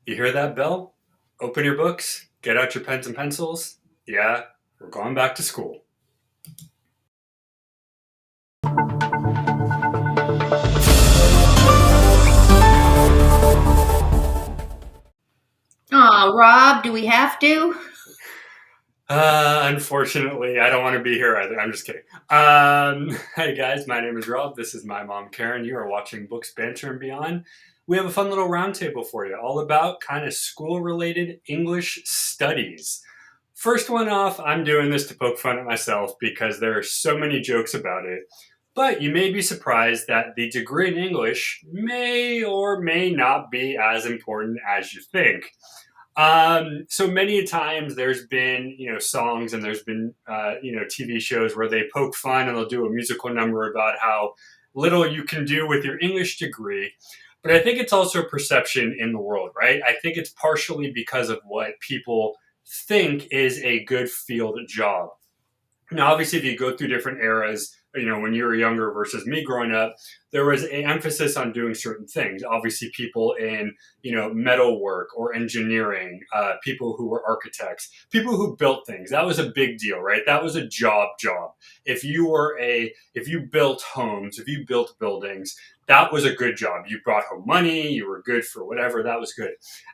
You hear that bell? Open your books, get out your pens and pencils. Yeah, we're going back to school. Aw, Rob, do we have to? Unfortunately, I don't want to be here either. I'm just kidding. Hey guys, my name is Rob. This is my mom, Karen. You are watching Books, Banter, and Beyond. We have a fun little roundtable for you, all about kind of school-related English studies. First one off, I'm doing this to poke fun at myself because there are so many jokes about it. But you may be surprised that the degree in English may or may not be as important as you think. So many times there's been, songs and there's been, TV shows where they poke fun and they'll do a musical number about how little you can do with your English degree. But I think it's also a perception in the world, right? I think it's partially because of what people think is a good field job. Now, obviously, if you go through different eras, when you were younger versus me growing up, there was an emphasis on doing certain things. Obviously, people in, metal work or engineering, people who were architects, people who built things. That was a big deal, right? That was a job. If you built homes, if you built buildings, that was a good job. You brought home money, you were good for whatever, that was good.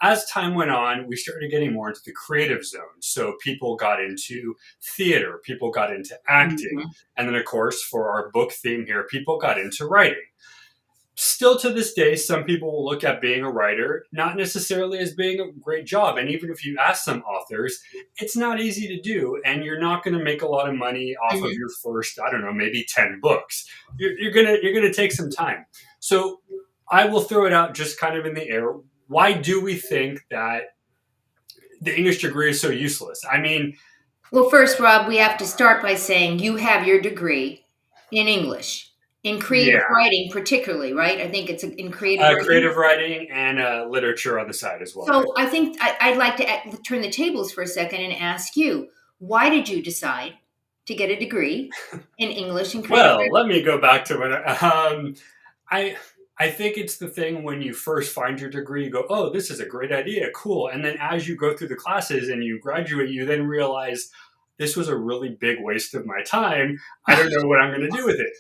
As time went on, we started getting more into the creative zone. So people got into theater, people got into acting, Mhm. and then, of course, for our book theme here, people got into writing. Still to this day, some people will look at being a writer not necessarily as being a great job. And even if you ask some authors, it's not easy to do. And you're not going to make a lot of money off of Mhm. your first, I don't know, maybe 10 books. You're gonna take some time. So I will throw it out just kind of in the air. Why do we think that the English degree is so useless? I mean, Well, first, Rob, we have to start by saying you have your degree in English, in creative yeah, writing, particularly, right? I think it's in creative writing. creative writing and literature on the side as well. Yeah. So I think I'd like to turn the tables for a second and ask you, why did you decide to get a degree in English and creative Well, writing? let me go back to when I I think it's the thing when you first find your degree, you go, "Oh, this is a great idea, cool." And then as you go through the classes and you graduate, you then realize this was a really big waste of my time. I don't know what I'm going to do with it.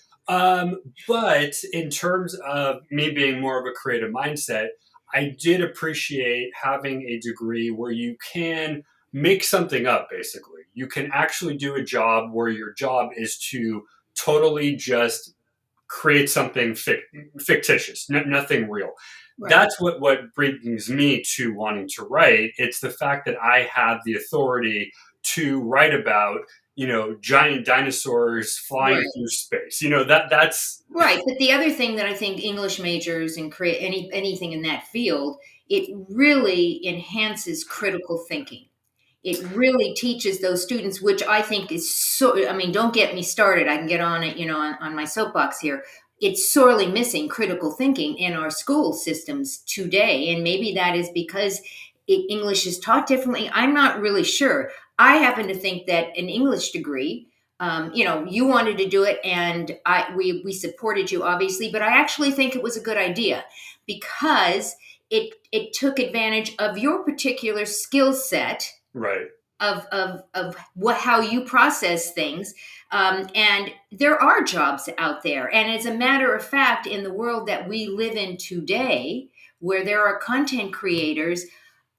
But in terms of me being more of a creative mindset, I did appreciate having a degree where you can make something up, basically. You can actually do a job where your job is to totally just create something fictitious, nothing real. Right. That's what brings me to wanting to write. It's the fact that I have the authority to write about, giant dinosaurs flying Right. through space. That's Right, but the other thing that I think English majors and create anything in that field, it really enhances critical thinking. It really teaches those students, which I think is so. I mean, don't get me started. I can get on it, on my soapbox here. It's sorely missing critical thinking in our school systems today, and maybe that is because English is taught differently. I'm not really sure. I happen to think that an English degree, you wanted to do it, and we supported you, obviously. But I actually think it was a good idea because it took advantage of your particular skill set right. of what how you process things. And there are jobs out there, and as a matter of fact, in the world that we live in today, where there are content creators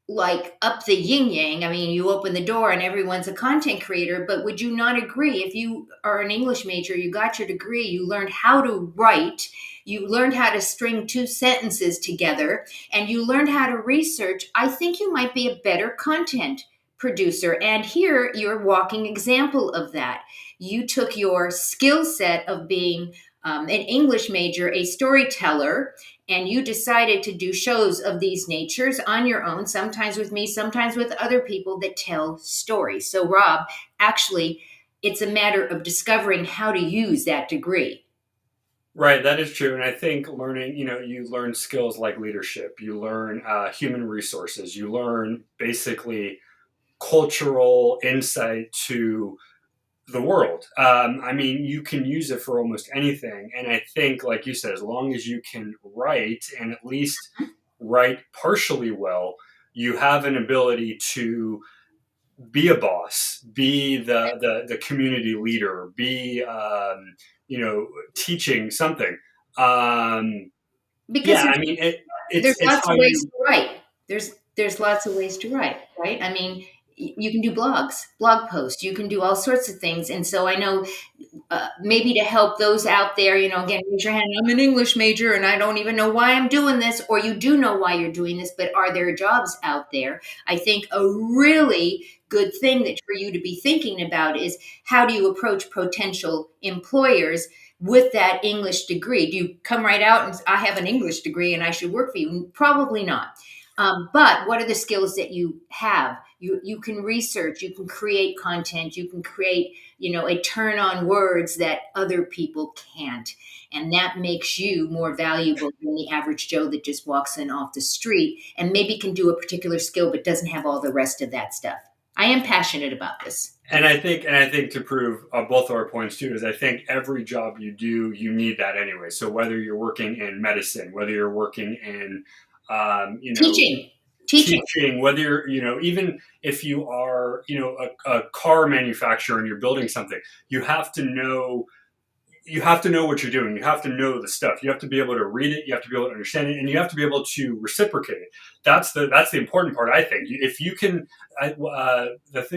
like up the yin yang. I mean, you open the door and everyone's a content creator, but would you not agree if you are an English major, you got your degree, you learned how to write, you learned how to string two sentences together, and you learned how to research? I think you might be a better content producer. And here you're a walking example of that. You took your skill set of being an English major, a storyteller, and you decided to do shows of these natures on your own, sometimes with me, sometimes with other people that tell stories. So, Rob, actually, it's a matter of discovering how to use that degree. Right, that is true. And I think learning, you learn skills like leadership, you learn human resources, you learn basically cultural insight to the world. I mean, you can use it for almost anything. And I think, like you said, as long as you can write and at least write partially well, you have an ability to be a boss, be the community leader, be teaching something. Um, Because yeah, I mean there's it's lots how of ways you. to write. There's lots of ways to write, right? I mean, you can do blogs, blog posts. You can do all sorts of things. And so I know maybe to help those out there, again, raise your hand. I'm an English major and I don't even know why I'm doing this, or you do know why you're doing this, but are there jobs out there? I think a really good thing that for you to be thinking about is how do you approach potential employers with that English degree? Do you come right out and I have an English degree and I should work for you? Probably not. But what are the skills that you have? You can research, you can create content, you can create a turn on words that other people can't. And that makes you more valuable than the average Joe that just walks in off the street and maybe can do a particular skill but doesn't have all the rest of that stuff. I am passionate about this. And I think to prove both of our points too is I think every job you do, you need that anyway. So whether you're working in medicine, whether you're working in, Teaching. Teaching. teaching, whether you're, even if you are, a car manufacturer and you're building something, you have to know you have to know what you're doing. You have to know the stuff. You have to be able to read it. You have to be able to understand it, and you have to be able to reciprocate it. That's the important part. I think if you can,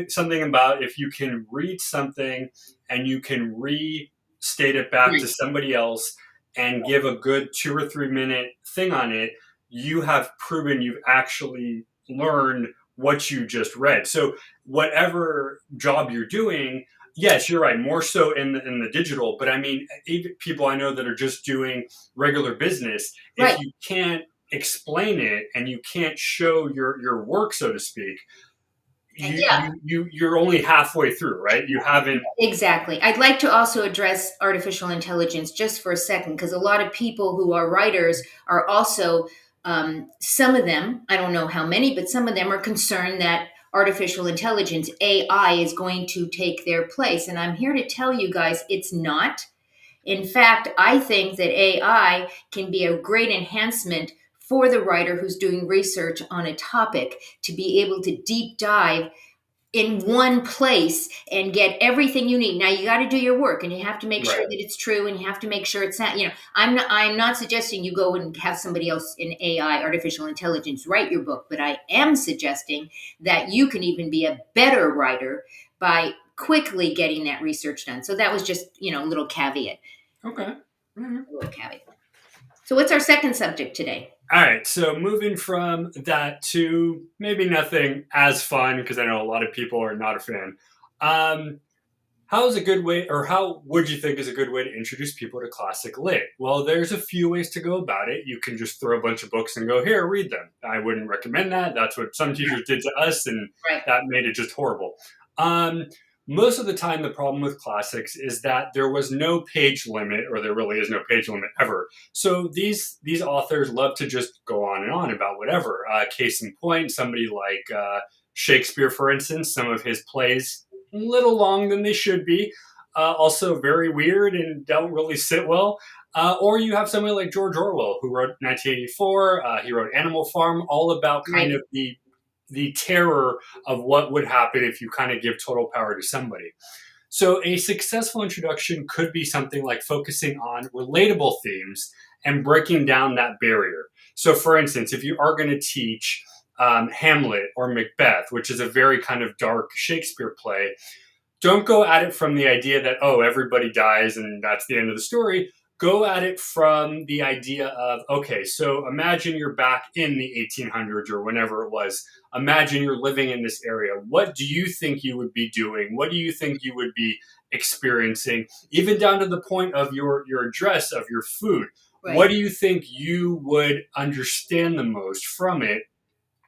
something about if you can read something and you can restate it back to Right. somebody else and give a good 2 or 3 minute thing on it, you have proven you've actually learned what you just read. So whatever job you're doing, yes, you're right. More so in the digital, but I mean, even people I know that are just doing regular business. If Right. you can't explain it and you can't show your work, so to speak, Yeah. you're only halfway through, right? You haven't. Exactly. I'd like to also address artificial intelligence just for a second, because a lot of people who are writers are also, some of them, I don't know how many, but some of them are concerned that artificial intelligence, AI, is going to take their place. And I'm here to tell you guys it's not. In fact, I think that AI can be a great enhancement for the writer who's doing research on a topic to be able to deep dive in one place and get everything you need. Now you got to do your work and you have to make sure Right. that it's true and you have to make sure it's not, I'm not suggesting you go and have somebody else in AI, artificial intelligence, write your book, but I am suggesting that you can even be a better writer by quickly getting that research done. So that was just, a little caveat. Okay. Mhm. A little caveat. So what's our second subject today? All right. So moving from that to maybe nothing as fun because I know a lot of people are not a fan. Um, How's a good way, or how would you think is a good way to introduce people to classic lit? Well, there's a few ways to go about it. You can just throw a bunch of books and go, here, read them. I wouldn't recommend that. That's what some teachers did to us, and Right. that made it just horrible. Um, Most of the time, the problem with classics is that there was no page limit, or there really is no page limit ever. So these authors love to just go on and on about whatever. Case in point, somebody like Shakespeare, for instance, some of his plays a little long than they should be, also very weird and don't really sit well. Or you have somebody like George Orwell, who wrote 1984. He wrote Animal Farm, all about kind Right. of the terror of what would happen if you kind of give total power to somebody. So a successful introduction could be something like focusing on relatable themes and breaking down that barrier. So, for instance, if you are going to teach Hamlet or Macbeth, which is a very kind of dark Shakespeare play, don't go at it from the idea that, oh, everybody dies and that's the end of the story. Go at it from the idea of, okay, so imagine you're back in the 1800s or whenever it was. Imagine you're living in this area. What do you think you would be doing? What do you think you would be experiencing? Even down to the point of your dress, of your food. Right. What do you think you would understand the most from it?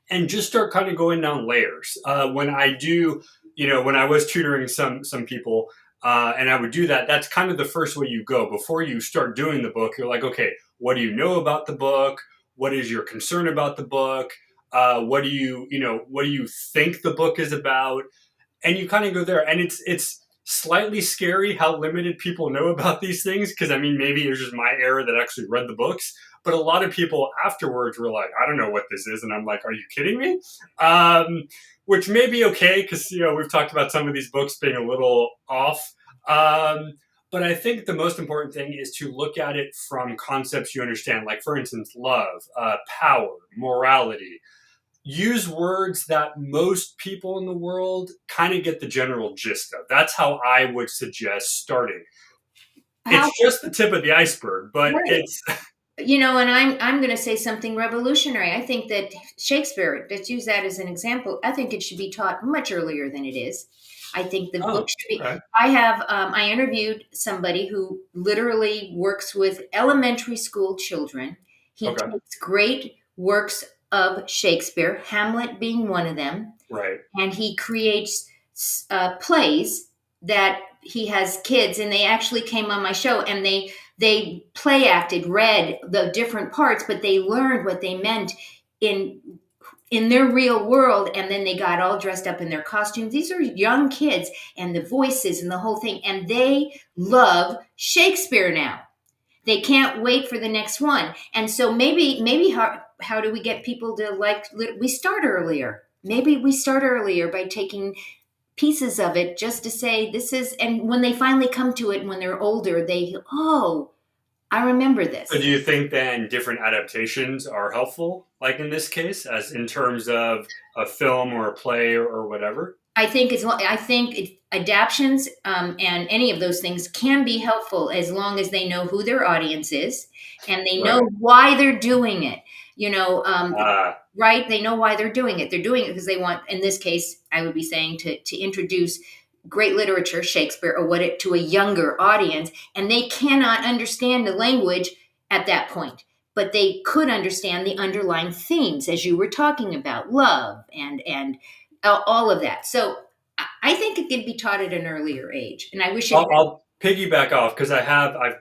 And just start kind of going down layers. When I do, when I was tutoring some people, and I would do that. That's kind of the first way you go before you start doing the book. You're like, okay, what do you know about the book? What is your concern about the book? What do you think the book is about? And you kind of go there, and it's slightly scary how limited people know about these things because I mean maybe it was just my era that actually read the books, But a lot of people afterwards were like, I don't know what this is. And I'm like, are you kidding me? Um, which may be okay because, we've talked about some of these books being a little off. Um, but I think the most important thing is to look at it from concepts you understand, like, for instance, love, power, morality. Use words that most people in the world kind of get the general gist of. That's how I would suggest starting. How It's just the tip of the iceberg, but right. it's And I'm going to say something revolutionary. I think that Shakespeare, let's use that as an example. I think it should be taught much earlier than it is. I think the book oh, should be. okay, I interviewed somebody who literally works with elementary school children. He okay, takes great works of Shakespeare, Hamlet being one of them, right. and he creates plays that he has kids, and they actually came on my show, and they play acted, read the different parts, but they learned what they meant in in their real world, and then they got all dressed up in their costumes. These are young kids, and the voices and the whole thing, and they love Shakespeare now. They can't wait for the next one. And so maybe how do we get people to like, we start earlier. Maybe we start earlier by taking pieces of it just to say this is, and when they finally come to it when they're older, oh, I remember So this. do you think then different adaptations are helpful, like in this case, as in terms of a film or a play or whatever? I think adaptions, and any of those things can be helpful as long as they know who their audience is and they know Right. why they're doing it. You know, Ah, right? They know why they're doing it. They're doing it because they want. In this case, I would be saying to introduce great literature, Shakespeare, or what it to a younger audience, and they cannot understand the language at that point. But they could understand the underlying themes, as you were talking about, love and all of that. So I think it could be taught at an earlier age, and I wish it. I'll piggyback off because I've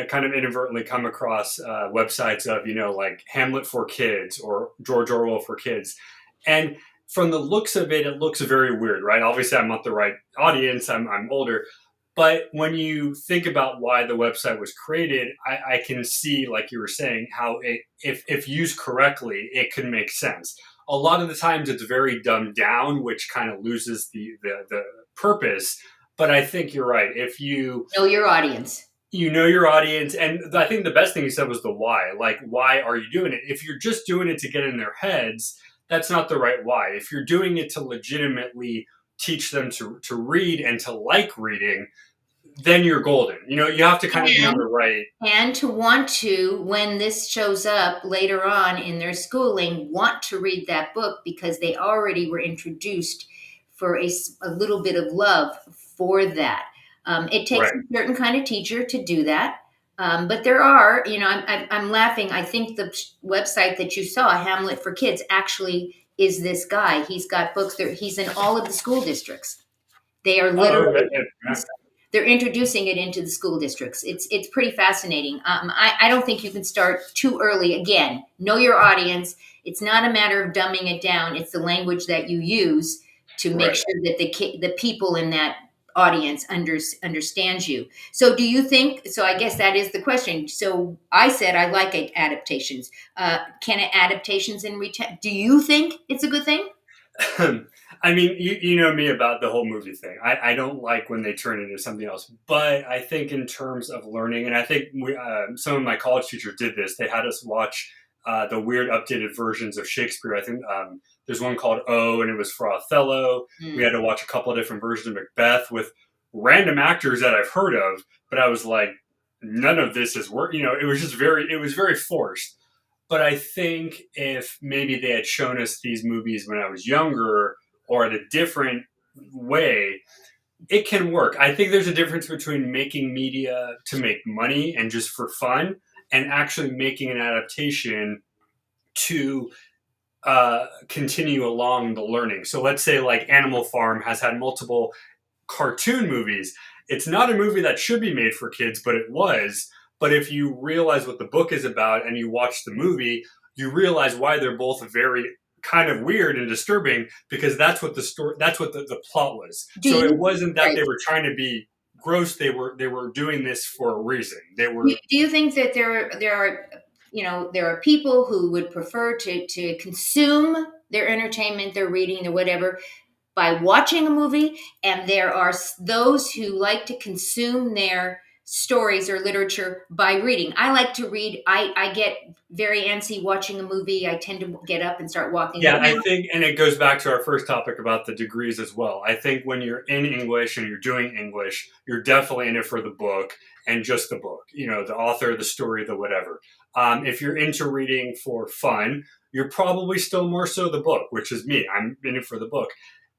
kind of inadvertently come across websites of like Hamlet for kids or George Orwell for kids, and from the looks of it, it looks very weird, right? Obviously, I'm not the right audience. I'm older, but when you think about why the website was created, I can see, like you were saying, how if used correctly, it could make sense. A lot of the times, it's very dumbed down, which kind of loses the purpose. But I think you're right. If Know your audience. you know your audience, and I think the best thing you said was the why. Like, why are you doing it? If you're just doing it to get in their heads, that's not the right why. If you're doing it to legitimately teach them to read and to like reading, then you're golden. You have to kind of be on And the right. and to want to, when this shows up later on in their schooling, want to read that book because they already were introduced for a little bit of love for that. It takes Right. a certain kind of teacher to do that. But there are, I'm laughing. I think the website that you saw, Hamlet for Kids, actually is this guy. He's got books there. He's in all of the school districts. They are Oh, okay. literally Yeah. they're introducing it into the school districts. It's pretty fascinating. I don't think you can start too early. Again, know your audience. It's not a matter of dumbing it down. It's the language that you use to make Right. sure that the people in that audience understands you. So, do you think? So, I guess that is the question. So, I said I like adaptations. Can adaptations in return? Do you think it's a good thing? I mean, you know me about the whole movie thing. I don't like when they turn into something else. But I think in terms of learning, and I think some of my college teachers did this. They had us watch the weird updated versions of Shakespeare. I think there's one called O, and it was for Othello. We Hmm. had to watch a couple of different versions of Macbeth with random actors that I've heard of. But I was like, none of this is work. It was very forced. But I think if maybe they had shown us these movies when I was younger or in a different way, it can work. I think there's a difference between making media to make money and just for fun and actually making an adaptation to continue along the learning. So let's say like Animal Farm has had multiple cartoon movies. It's not a movie that should be made for kids, but it was. But if you realize what the book is about and you watch the movie, you realize why they're both very kind of weird and disturbing because that's what the story that's what the plot was. Do So it you? wasn't that Right. they were trying to be gross, they were doing this for a reason. They Do were you think that there are there are people who would prefer to consume their entertainment, their reading, their whatever, by watching a movie, and there are those who like to consume their stories or literature by reading. I like to read. I get very antsy watching a movie. I tend to get up and start walking Yeah, I around. think, and it goes back to our first topic about the degrees as well. I think when you're in English and you're doing English, you're definitely in it for the book and just the book, the author, the story, the whatever. If you're into reading for fun, you're probably still more so the book, which is me. I'm in it for the book.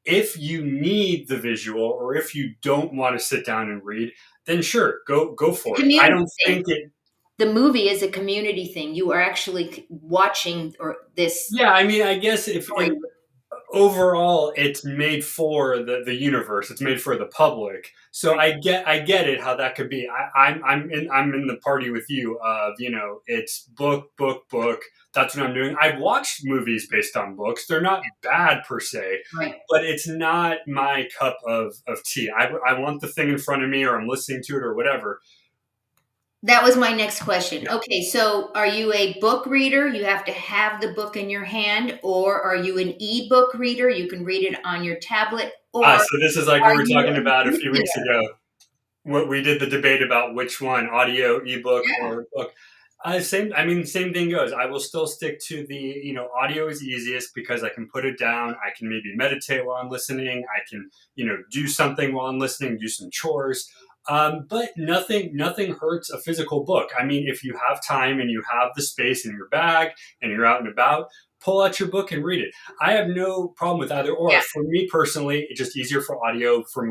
If you need the visual or if you don't want to sit down and read, then sure, go It's a for it. I community don't thing. think it. The movie is a community thing. You are actually watching or this Yeah, I mean, I guess if story. it, overall it's made for the universe, it's made for the public, so I get it how that could be. I'm in the party with you of, it's book, that's what I'm doing. I've watched movies based on books. They're not bad per se, Right. but it's not my cup of tea. I want the thing in front of me, or I'm listening to it or whatever. That was my next question. Yeah. Okay, so are you a book reader? You have to have the book in your hand, or are you an ebook reader? You can read it on your tablet, or So this is like we are were you talking a about a few weeks listener? ago. What we did the debate about which one, audio, ebook, Yeah, or book. Same. I mean, same thing goes. I will still stick to the, audio is easiest because I can put it down. I can maybe meditate while I'm listening. I can, do something while I'm listening, do some chores. But nothing hurts a physical book. I mean, if you have time and you have the space in your bag and you're out and about, pull out your book and read it. I have no problem with either or. yeah, For me personally, it's just easier for audio for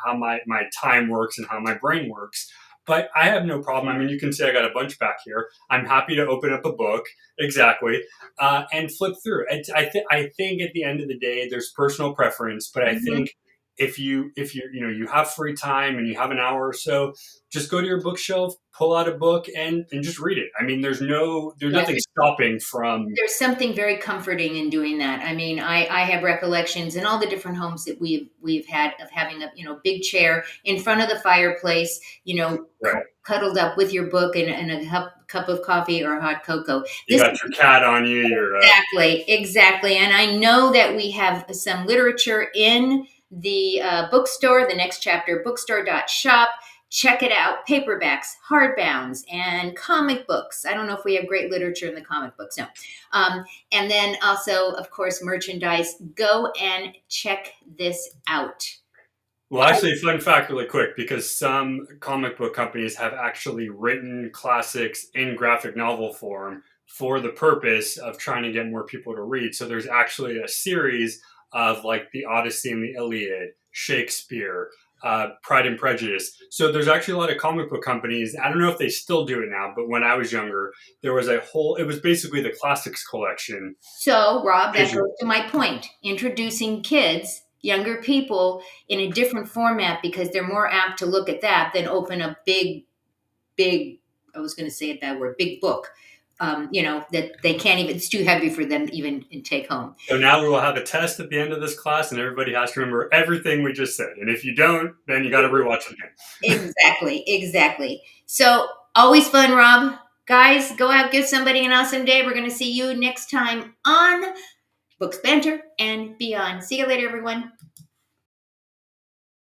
how my time works and how my brain works. But I have no problem. I mean, you can say I got a bunch back here. I'm happy to open up a book, exactly, and flip through. I think at the end of the day, there's personal preference, but I mhm, think if you have free time and you have an hour or so, just go to your bookshelf, pull out a book, and just read it. I mean, there's yeah. nothing stopping from. There's something very comforting in doing that. I mean, I have recollections in all the different homes that we've had of having a big chair in front of the fireplace, Right. cuddled up with your book and a cup of coffee or hot cocoa. You This got your cat on you. You're exactly. And I know that we have some literature in the bookstore, the Next Chapter bookstore.shop. Check it out. Paperbacks, hardbounds, and comic books. I don't know if we have great literature in the comic books. No. And then also, of course, merchandise. Go and check this out. Well, actually, fun fact, really quick, because some comic book companies have actually written classics in graphic novel form for the purpose of trying to get more people to read. So there's actually a series of like the Odyssey and the Iliad, Shakespeare, Pride and Prejudice. So there's actually a lot of comic book companies. I don't know if they still do it now, but when I was younger, there was it was basically the classics collection. So, Rob, that goes Visual. to my point. Introducing kids, younger people, in a different format because they're more apt to look at that than open a big, I was going to say a bad word, big book, that they can't even, it's too heavy for them even to take home. So now we will have a test at the end of this class, and everybody has to remember everything we just said. And if you don't, then you got to rewatch it again. Exactly, exactly. So, always fun, Rob. Guys, go out, give somebody an awesome day. We're going to see you next time on Books Banter and Beyond. See you later, everyone.